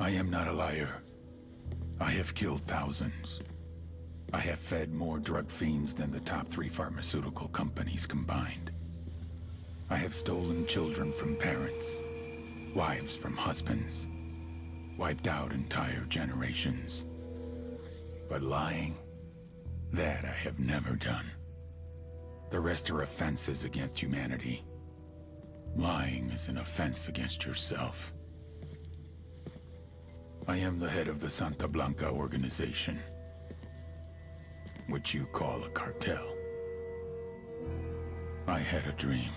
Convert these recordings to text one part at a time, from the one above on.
I am not a liar. I have killed thousands. I have fed more drug fiends than the top 3 pharmaceutical companies combined. I have stolen children from parents, wives from husbands, wiped out entire generations. But lying, that I have never done. The rest are offenses against humanity. Lying is an offense against yourself. I am the head of the Santa Blanca organization, which you call a cartel. I had a dream.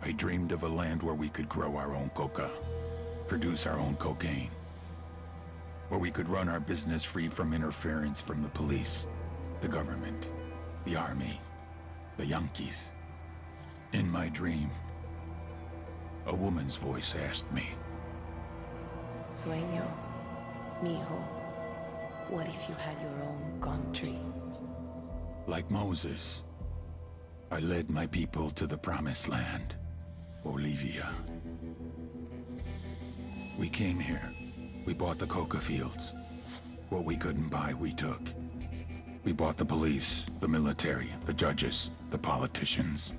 I dreamed of a land where we could grow our own coca, produce our own cocaine, where we could run our business free from interference from the police, the government, the army, the Yankees. In my dream, a woman's voice asked me, Sueño, mijo, what if you had your own country? like Moses, I led my people to the promised land, Bolivia. We came here. We bought the coca fields. What we couldn't buy, we took. We bought the police, the military, the judges, the politicians.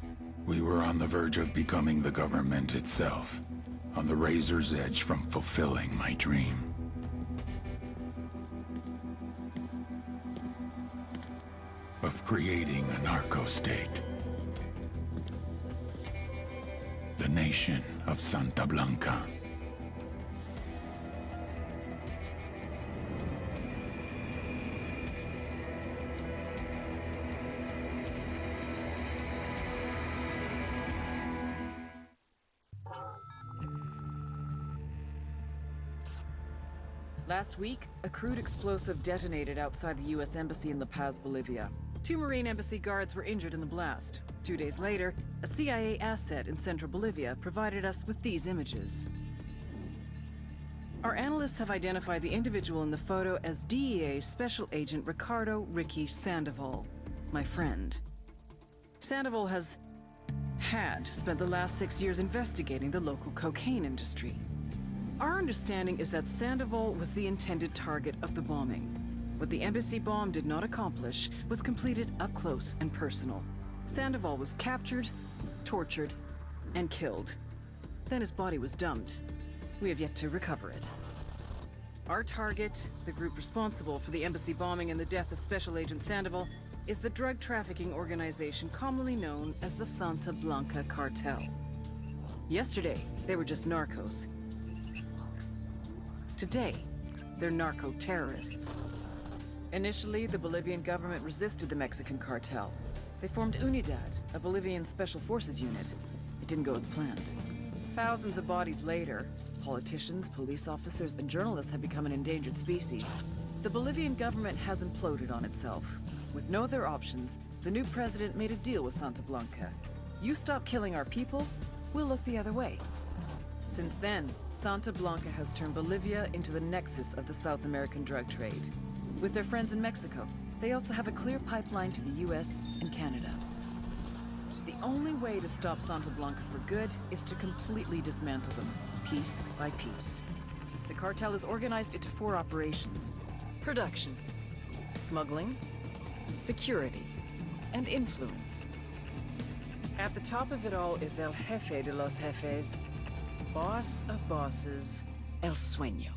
We were on the verge of becoming the government itself, on the razor's edge from fulfilling my dream. Of creating a narco-state. The nation of Santa Blanca. Last week, a crude explosive detonated outside the U.S. Embassy in La Paz, Bolivia. 2 Marine Embassy guards were injured in the blast. 2 days later, a CIA asset in central Bolivia provided us with these images. Our analysts have identified the individual in the photo as DEA Special Agent Ricardo Ricky Sandoval, my friend. Sandoval had spent the last 6 years investigating the local cocaine industry. Our understanding is that Sandoval was the intended target of the bombing. What the embassy bomb did not accomplish was completed up close and personal. Sandoval was captured, tortured, and killed. Then his body was dumped. We have yet to recover it. Our target, the group responsible for the embassy bombing and the death of Special Agent Sandoval, is the drug trafficking organization commonly known as the Santa Blanca Cartel. Yesterday, they were just narcos. Today, they're narco-terrorists. Initially, the Bolivian government resisted the Mexican cartel. They formed Unidad, a Bolivian special forces unit. It didn't go as planned. Thousands of bodies later, politicians, police officers, and journalists have become an endangered species. The Bolivian government has imploded on itself. With no other options, the new president made a deal with Santa Blanca. You stop killing our people, we'll look the other way. Since then, Santa Blanca has turned Bolivia into the nexus of the South American drug trade. With their friends in Mexico, they also have a clear pipeline to the US and Canada. The only way to stop Santa Blanca for good is to completely dismantle them, piece by piece. The cartel is organized into 4 operations: production, smuggling, security, and influence. At the top of it all is El Jefe de los Jefes, boss of bosses, El Sueño.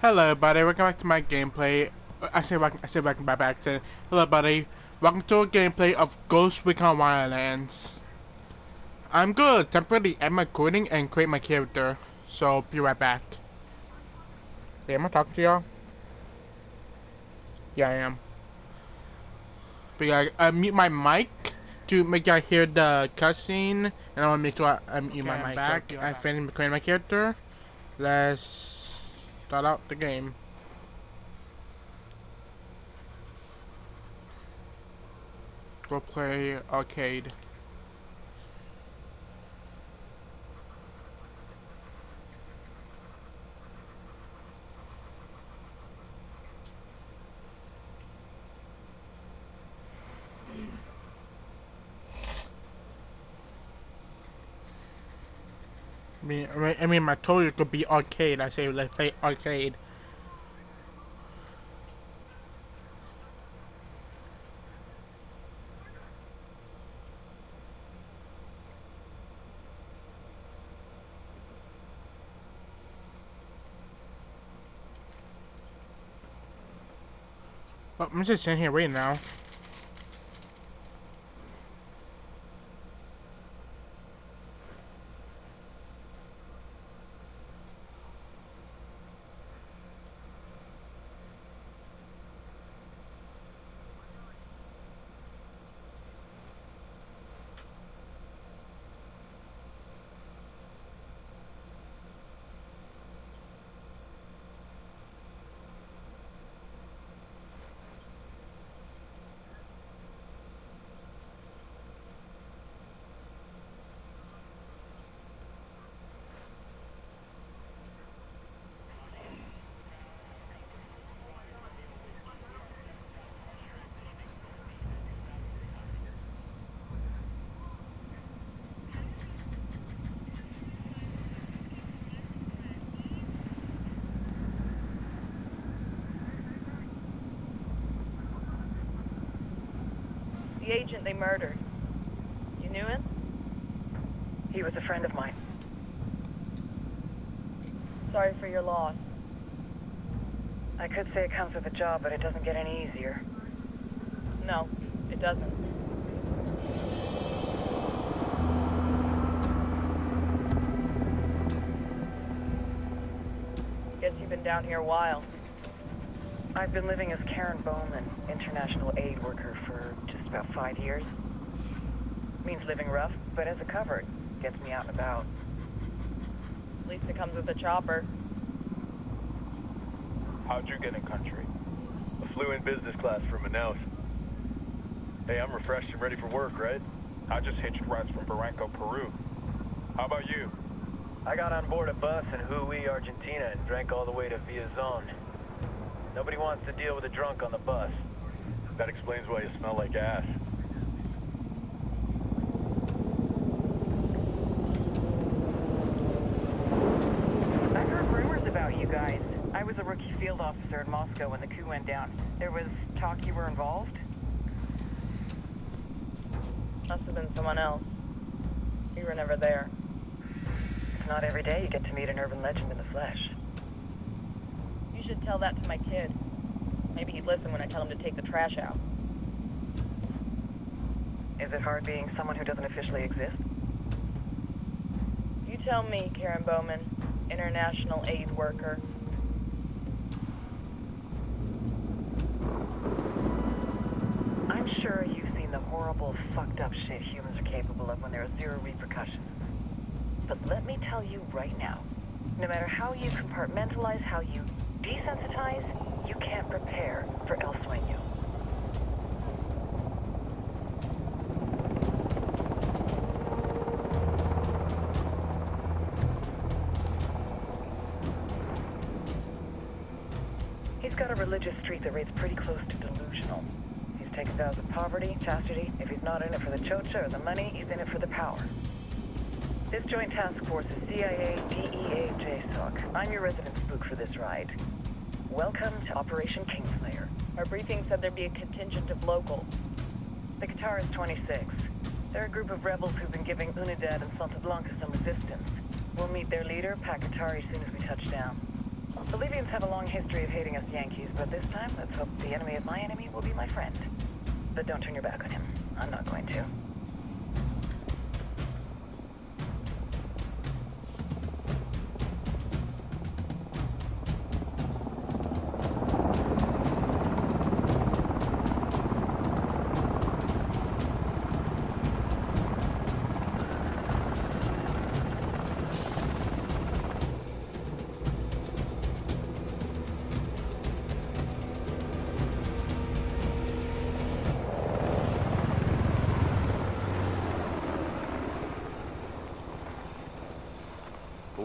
Hello, buddy. Welcome back to my gameplay. I say welcome back to. Hello, buddy. Welcome to a gameplay of Recon Wildlands. I'm good. Temporarily end my coding and create my character. So be right back. Hey, am I talking to y'all? Yeah, I am. But yeah, I mute my mic to make y'all hear the cutscene And I want to make sure I'm in my back. I finished creating my character. Let's start out the game. Go play arcade. I mean, my total could be arcade. I say let's play arcade. Well, I'm just sitting here waiting now. The agent they murdered. You knew him? He was a friend of mine. Sorry for your loss. I could say it comes with a job, but it doesn't get any easier. No, it doesn't. Guess you've been down here a while. I've been living as Karen Bowman, international aid worker, for just about 5 years. Means living rough, but as a cover, it gets me out and about. At least it comes with a chopper. How'd you get in country? I flew in business class from Manaus. Hey, I'm refreshed and ready for work, right? I just hitched rides from Barranco, Peru. How about you? I got on board a bus in Jujuy, Argentina, and drank all the way to Villazon. Nobody wants to deal with a drunk on the bus. That explains why you smell like ass. I've heard rumors about you guys. I was a rookie field officer in Moscow when the coup went down. There was talk you were involved? Must have been someone else. You were never there. It's not every day you get to meet an urban legend in the flesh. You should tell that to my kid. Maybe he'd listen when I tell him to take the trash out. Is it hard being someone who doesn't officially exist? You tell me, Karen Bowman, international aid worker. I'm sure you've seen the horrible, fucked up shit humans are capable of when there are zero repercussions. But let me tell you right now, no matter how you compartmentalize, how you desensitize, you can't prepare for El Sueño. He's got a religious streak that rates pretty close to delusional. He's taken vows of poverty, chastity. If he's not in it for the chocha or the money, he's in it for the power. This joint task force is CIA, DEA, JSOC. I'm your resident spook for this ride. Welcome to Operation Kingslayer. Our briefing said there'd be a contingent of locals. The Qatar is 26. They're a group of rebels who've been giving Unidad and Santa Blanca some resistance. We'll meet their leader, Pakatari, as soon as we touch down. Bolivians have a long history of hating us Yankees, but this time, let's hope the enemy of my enemy will be my friend. But don't turn your back on him. I'm not going to.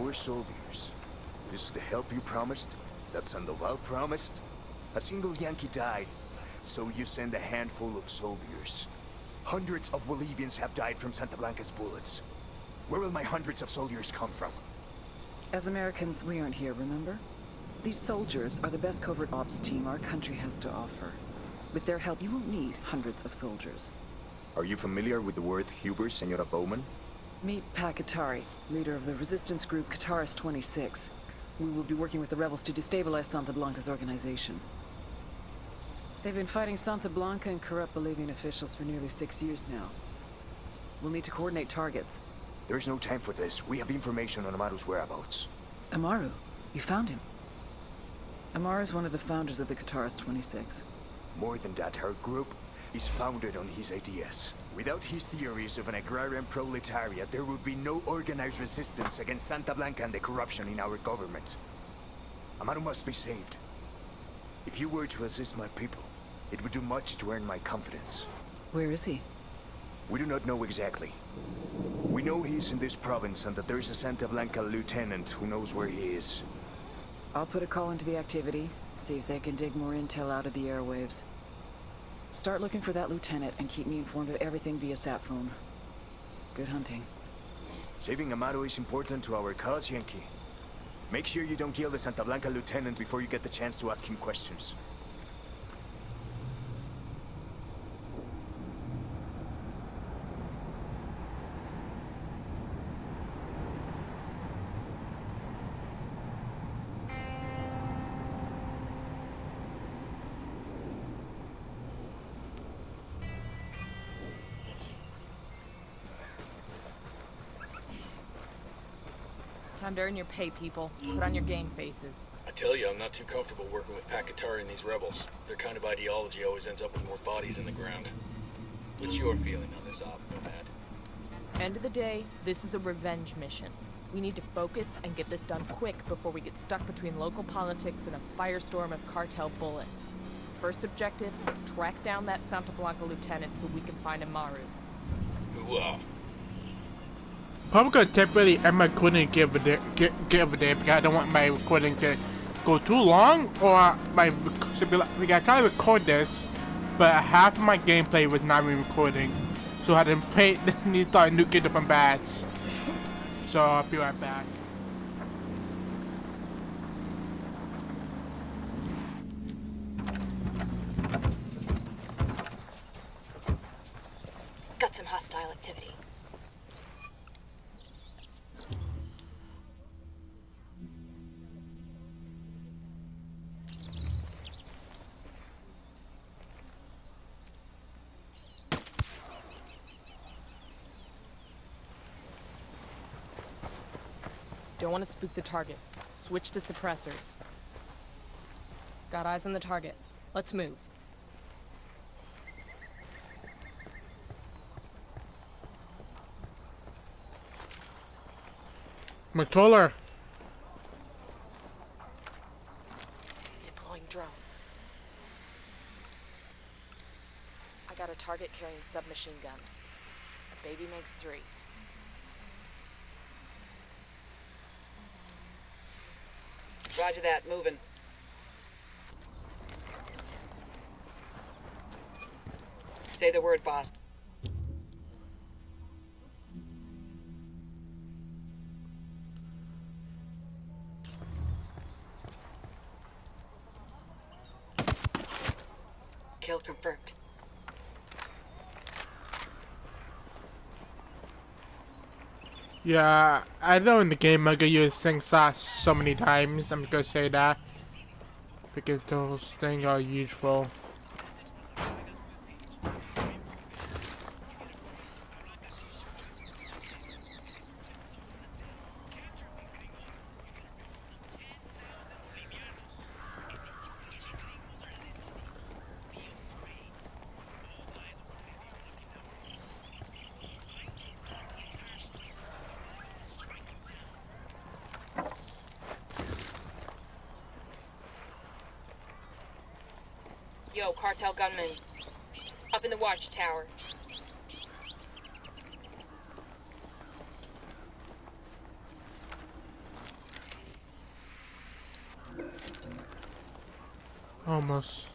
More soldiers. This is the help you promised? That Sandoval promised? A single Yankee died, so you send a handful of soldiers. Hundreds of Bolivians have died from Santa Blanca's bullets. Where will my hundreds of soldiers come from? As Americans, we aren't here, remember? These soldiers are the best covert ops team our country has to offer. With their help, you won't need hundreds of soldiers. Are you familiar with the word Huber, Senora Bowman? Meet Pat Katari, leader of the resistance group Kataris 26. We will be working with the rebels to destabilize Santa Blanca's organization. They've been fighting Santa Blanca and corrupt Bolivian officials for nearly 6 years now. We'll need to coordinate targets. There's no time for this. We have information on Amaru's whereabouts. Amaru? You found him? Amaru is one of the founders of the Kataris 26. More than that, her group is founded on his ideas. Without his theories of an agrarian proletariat, there would be no organized resistance against Santa Blanca and the corruption in our government. Amaru must be saved. If you were to assist my people, it would do much to earn my confidence. Where is he? We do not know exactly. We know he's in this province and that there is a Santa Blanca lieutenant who knows where he is. I'll put a call into the activity, see if they can dig more intel out of the airwaves. Start looking for that lieutenant and keep me informed of everything via sat phone. Good hunting. Saving Amaru is important to our cause, Yankee. Make sure you don't kill the Santa Blanca lieutenant before you get the chance to ask him questions. Time to earn your pay, people. Put on your game faces. I tell you, I'm not too comfortable working with Pakatari and these rebels. Their kind of ideology always ends up with more bodies in the ground. What's your feeling on this op, Nomad? End of the day, this is a revenge mission. We need to focus and get this done quick before we get stuck between local politics and a firestorm of cartel bullets. First objective, track down that Santa Blanca lieutenant so we can find Amaru. Who, Probably gonna temporarily end my recording give a day because I don't want my recording to go too long, or my should be like I try to record this, but half of my gameplay was not even recording, so I had to play. Need to start a new game from batch. So I'll be right back. Got some hostile activity. Don't want to spook the target. Switch to suppressors. Got eyes on the target. Let's move. McToller. Deploying drone. I got a target carrying submachine guns. A baby makes 3. Roger that, moving. Say the word, boss. Kill confirmed. Yeah, I know in the game I'm gonna use Sing Sauce so many times, I'm gonna say that. Because those things are useful. Yo, cartel gunman. Up in the watchtower. Almost.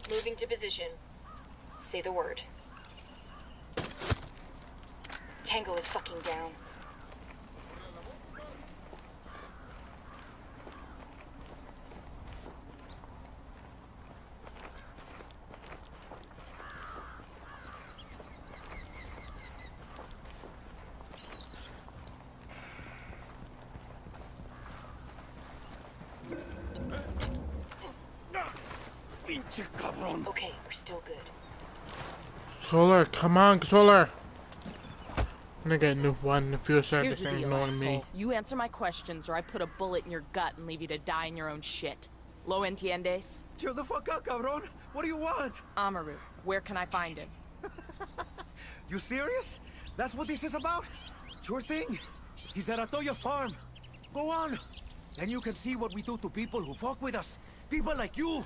Moving to position. Say the word. Tango is fucking down. Okay, we're still good. Controller, come on, controller. I'm gonna get a new one in the future. Here's This the ain't deal, knowing me. asshole. You answer my questions or I put a bullet in your gut and leave you to die in your own shit. Lo entiendes? Chill the fuck out, cabron. What do you want? Amaru, where can I find him? You serious? That's what this is about? Sure thing. He's at Atoya Farm. Go on. Then you can see what we do to people who fuck with us. People like you.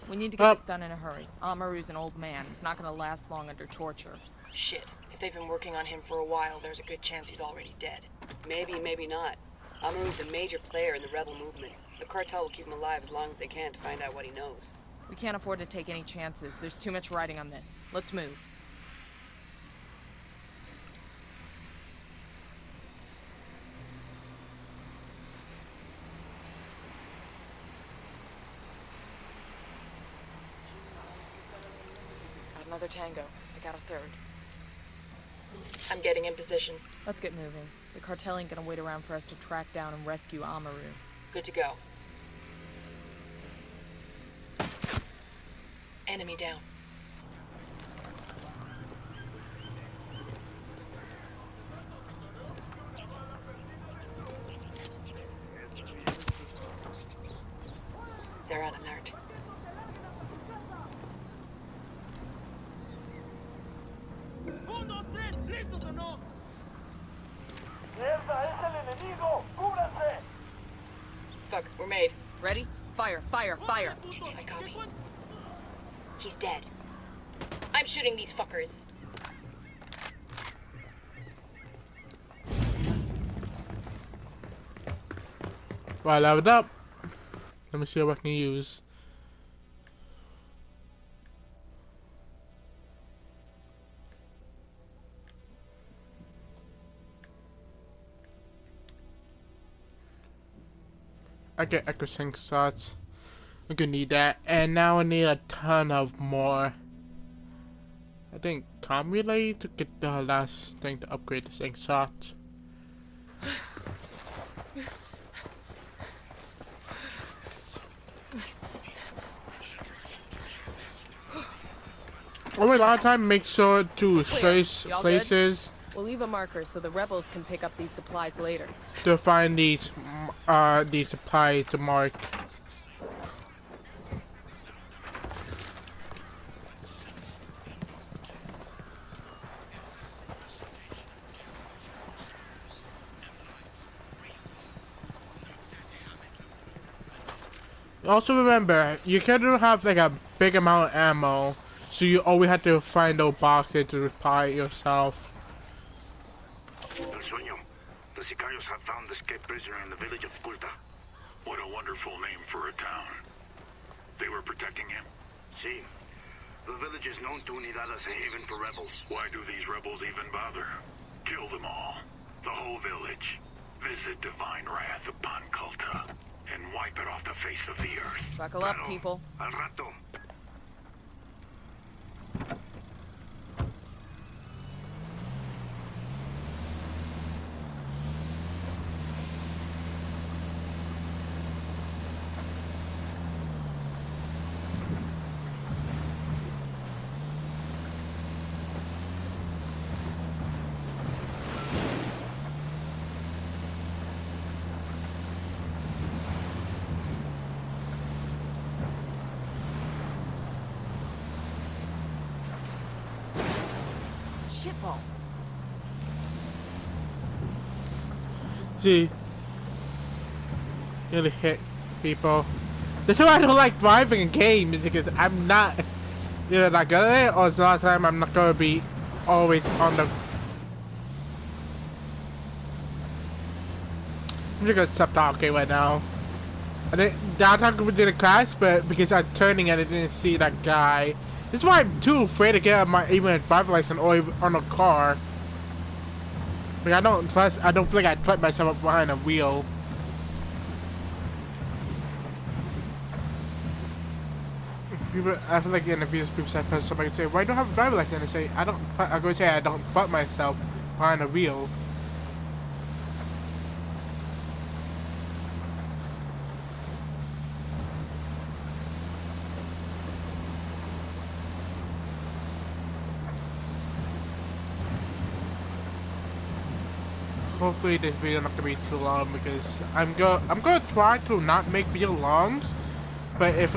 We need to get this done in a hurry. Amaru's an old man. He's not gonna last long under torture. Shit. If they've been working on him for a while, there's a good chance he's already dead. Maybe, maybe not. Amaru's a major player in the rebel movement. The cartel will keep him alive as long as they can to find out what he knows. We can't afford to take any chances. There's too much riding on this. Let's move. Got another tango. I got a third. I'm getting in position. Let's get moving. The cartel ain't gonna wait around for us to track down and rescue Amaru. Good to go. Enemy down. They're on alert. Fuck, we're made. Ready? Fire, fire, fire! I copy. He's dead. I'm shooting these fuckers. Well, I leveled up. Let me see what I can use. I get echo sync shots. I'm gonna need that, and now I need a ton of more. I think com relay to get the last thing to upgrade the sync shots. Oh, a lot of time make sure to search Y'all places. We'll leave a marker so the rebels can pick up these supplies later. To find these supplies to mark. Also remember, you can't have like a big amount of ammo, so you always have to find those boxes to reply it yourself. The Sicarios have found the escaped prisoner in the village of Culta. What a wonderful name for a town. They were protecting him? See, the village is known to Unidad as a haven for rebels. Why do these rebels even bother? Kill them all. The whole village. Visit divine wrath upon Culta and wipe it off the face of the earth. Buckle up, people. Al rato. Shitballs. to really hit people. That's why I don't like driving in games, because I'm not either that good at it, or it's a lot of time I'm not gonna be always on the. I'm just gonna stop talking right now. I didn't talking within the crash, but because I'm turning and I didn't see that guy. That's why I'm too afraid to get my even a driver's license or even on a car. Like I don't feel like I trust myself behind a wheel. People, I feel like in interviews, people say, somebody say, "Why don't I have a driver's license?" And I say, I'm going to say I don't trust myself behind a wheel. Hopefully this video not gonna be too long, because I'm gonna try to not make video longs, but if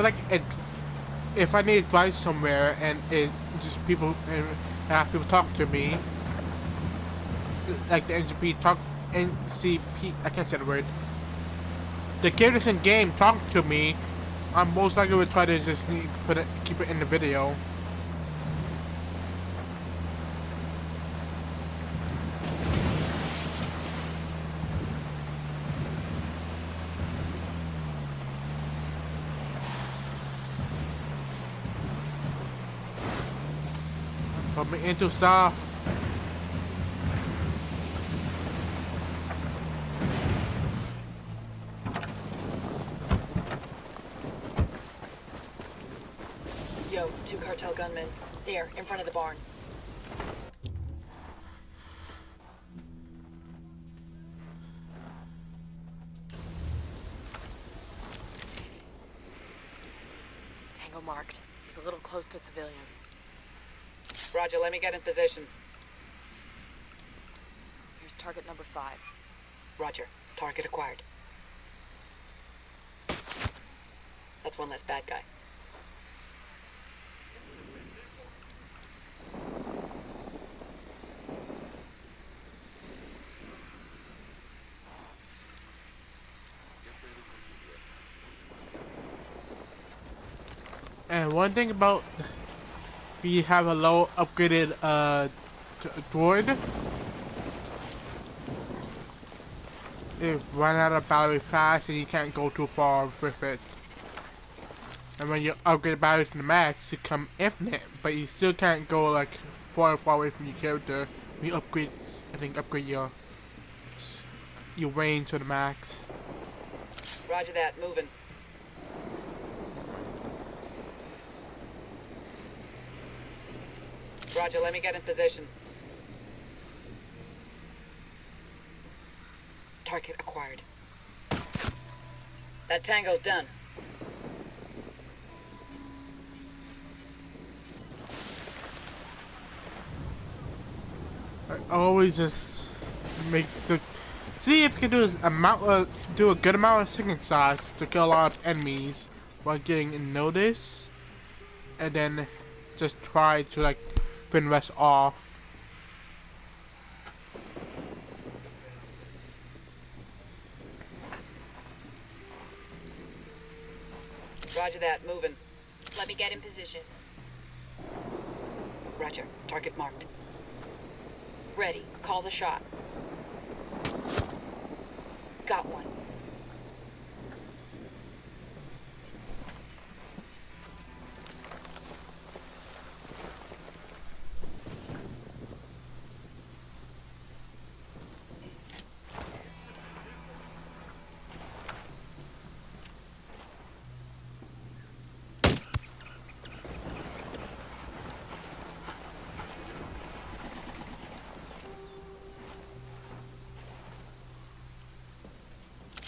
I need to drive somewhere and it just people and have people talk to me, like the NCP, I can't say the word. The characters in game talk to me. I'm most likely will try to just keep it in the video. Put me into soft. Yo, 2 cartel gunmen. There, in front of the barn. Tango marked. He's a little close to civilians. Roger, let me get in position. Here's target number 5. Roger, target acquired. That's one less bad guy. And one thing about we have a low upgraded droid, it run out of battery fast and you can't go too far with it. And when you upgrade batteries to the max, you come infinite, but you still can't go like far away from your character. When you upgrade, upgrade your range to the max. Roger that, moving. Roger, let me get in position. Target acquired. That tango's done. I always just makes the see if you can do a good amount of second shots to kill a lot of enemies while getting noticed, and then just try to like finish off. Roger that, moving. Let me get in position. Roger, target marked. Ready. Call the shot. Got one.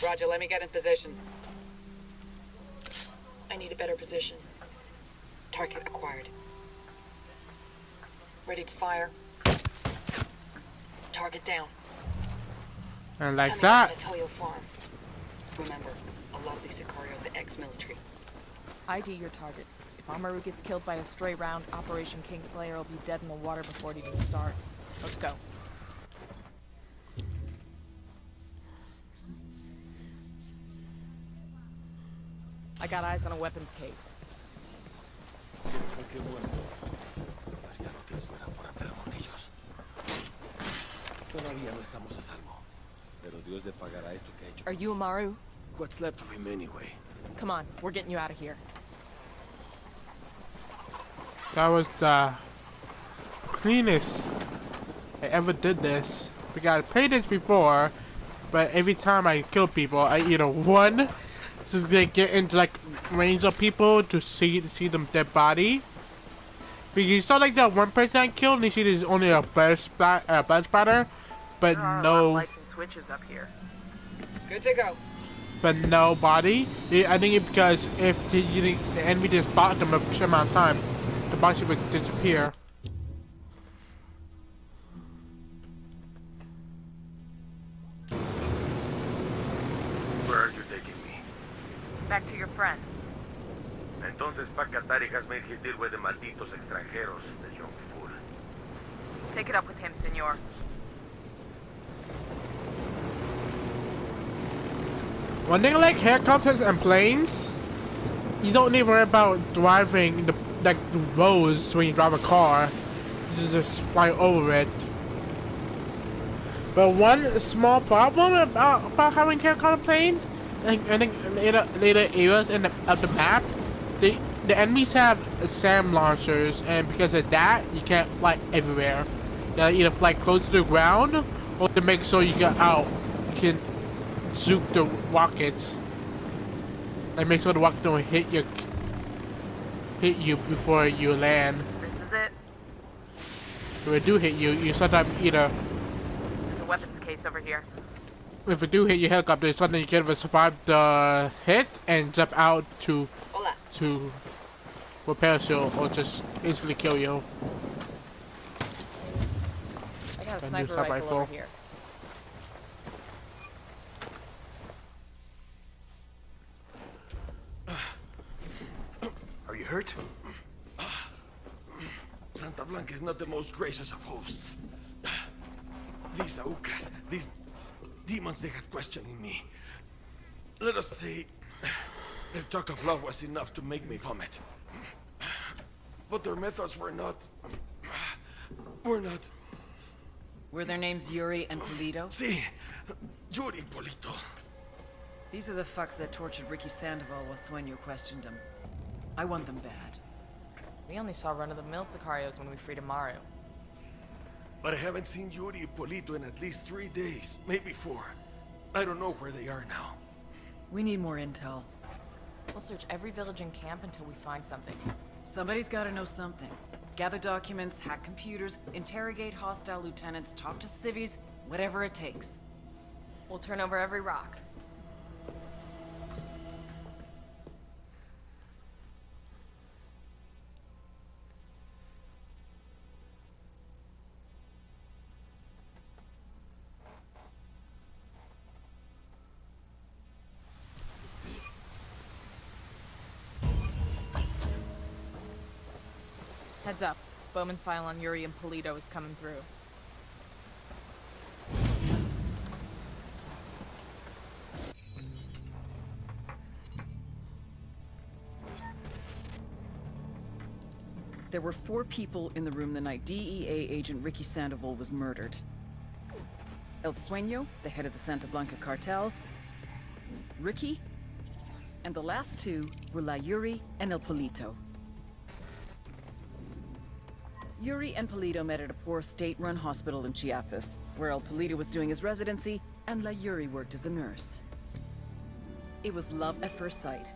Roger, let me get in position. I need a better position. Target acquired. Ready to fire. Target down. And like Coming that. out of Toyo Farm. Remember, a lot of these Sicarios are ex-military. ID your targets. If Amaru gets killed by a stray round, Operation Kingslayer will be dead in the water before it even starts. Let's go. I got eyes on a weapons case. Are you Amaru? What's left of him anyway? Come on, we're getting you out of here. That was the cleanest I ever did this. Because I played this before, but every time I kill people, I either one, so they get into like range of people to see them dead body. Because you saw like that one person I killed, and you see there's only a blood splatter, but There are a lot of no. lights and switches up here. Good to go. But no body. I think it's because if the enemy just bought them a certain amount of time, the body would disappear. Where are you taking me? Back to your friends. Entonces, pa' catar y hazme el gentil de malditos extranjeros de young fool. Take it up with him, senor. One thing I like helicopters and planes, you don't need to worry about driving the roads when you drive a car. You just fly over it. But one small problem about having helicopter planes, I think later areas of the map, the enemies have SAM launchers, and because of that, you can't fly everywhere. You gotta either fly close to the ground, or to make sure you get out, you can juke the rockets. Like make sure the rockets don't hit you before you land. This is it. If it do hit you, you sometimes either. There's a weapons case over here. If it do hit your helicopter, sometimes you can either survive the hit and jump out to parachute, or just instantly kill you. I got a sniper rifle over here. Are you hurt? Santa Blanca is not the most gracious of hosts. These Aucas, these demons, they had questioning me. Let us say, their talk of love was enough to make me vomit. But their methods were not... Were their names Yuri and Polito? Si, Yuri Polito. These are the fucks that tortured Ricky Sandoval while Sueño questioned him. I want them bad. We only saw run-of-the-mill Sicarios when we freed Amaru. But I haven't seen Yuri and Polito in at least 3 days, maybe 4. I don't know where they are now. We need more intel. We'll search every village and camp until we find something. Somebody's gotta know something. Gather documents, hack computers, interrogate hostile lieutenants, talk to civvies, whatever it takes. We'll turn over every rock. Heads up. Bowman's file on Yuri and Polito is coming through. There were 4 people in the room the night DEA agent Ricky Sandoval was murdered. El Sueño, the head of the Santa Blanca cartel, Ricky, and the last 2 were La Yuri and El Polito. Yuri and Polito met at a poor state-run hospital in Chiapas, where El Polito was doing his residency and La Yuri worked as a nurse. It was love at first sight.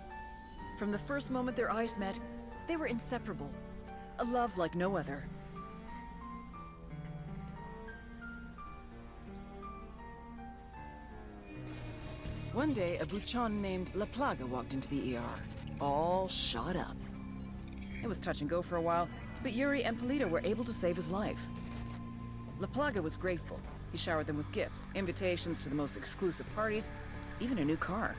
From the first moment their eyes met, they were inseparable. A love like no other. One day, a buchon named La Plaga walked into the ER, all shot up. It was touch and go for a while, but Yuri and Polito were able to save his life. La Plaga was grateful. He showered them with gifts, invitations to the most exclusive parties, even a new car.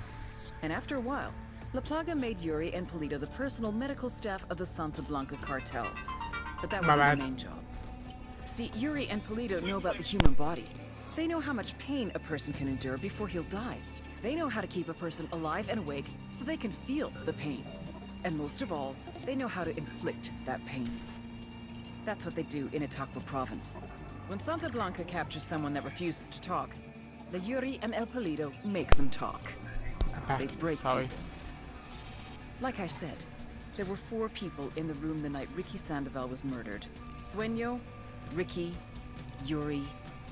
And after a while, La Plaga made Yuri and Polito the personal medical staff of the Santa Blanca cartel. But that wasn't their main job. See, Yuri and Polito know about the human body. They know how much pain a person can endure before he'll die. They know how to keep a person alive and awake so they can feel the pain. And most of all, they know how to inflict that pain. That's what they do in Itaqua province. When Santa Blanca captures someone that refuses to talk, the Yuri and El Polido make them talk. They break people. Like I said, there were 4 people in the room the night Ricky Sandoval was murdered. Sueño, Ricky, Yuri,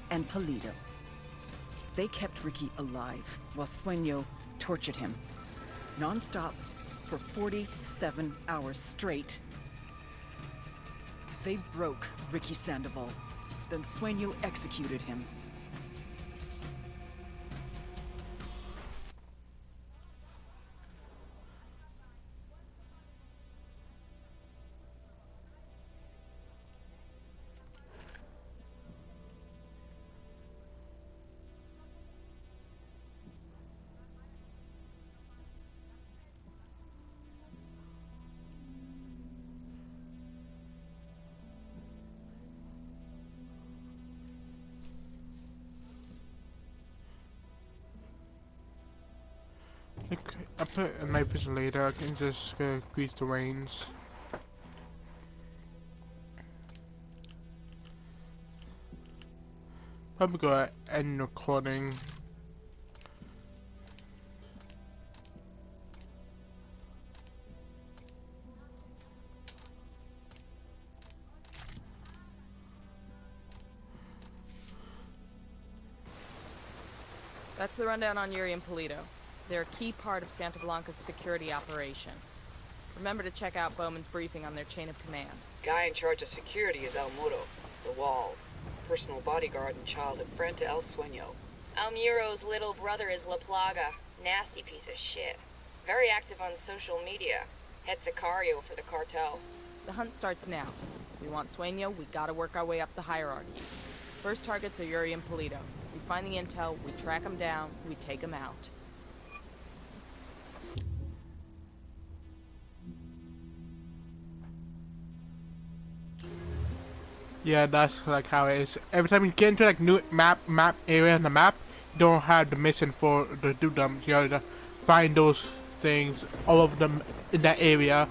and Polido. They kept Ricky alive while Sueño tortured him. Non-stop for 47 hours straight. They broke Ricky Sandoval. Then Sueño executed him. I put a knife in later, I can just grease the reins. Probably gonna end recording. That's the rundown on Yuri and Polito. They're a key part of Santa Blanca's security operation. Remember to check out Bowman's briefing on their chain of command. Guy in charge of security is El Muro, the Wall. Personal bodyguard and childhood friend to El Sueño. El Muro's little brother is La Plaga. Nasty piece of shit. Very active on social media. Head Sicario for the cartel. The hunt starts now. If we want Sueño, we gotta work our way up the hierarchy. First targets are Yuri and Polito. We find the intel, we track them down, we take them out. Yeah, that's like how it is. Every time you get into like new map area on the map, you don't have the mission for to do them. You gotta find those things, all of them in that area,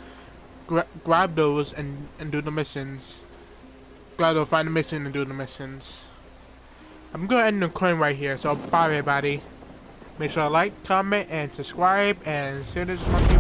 grab those and do the missions. Gotta find the mission and do the missions. I'm gonna end the recording right here, so bye everybody. Make sure to like, comment, and subscribe, and see you next month.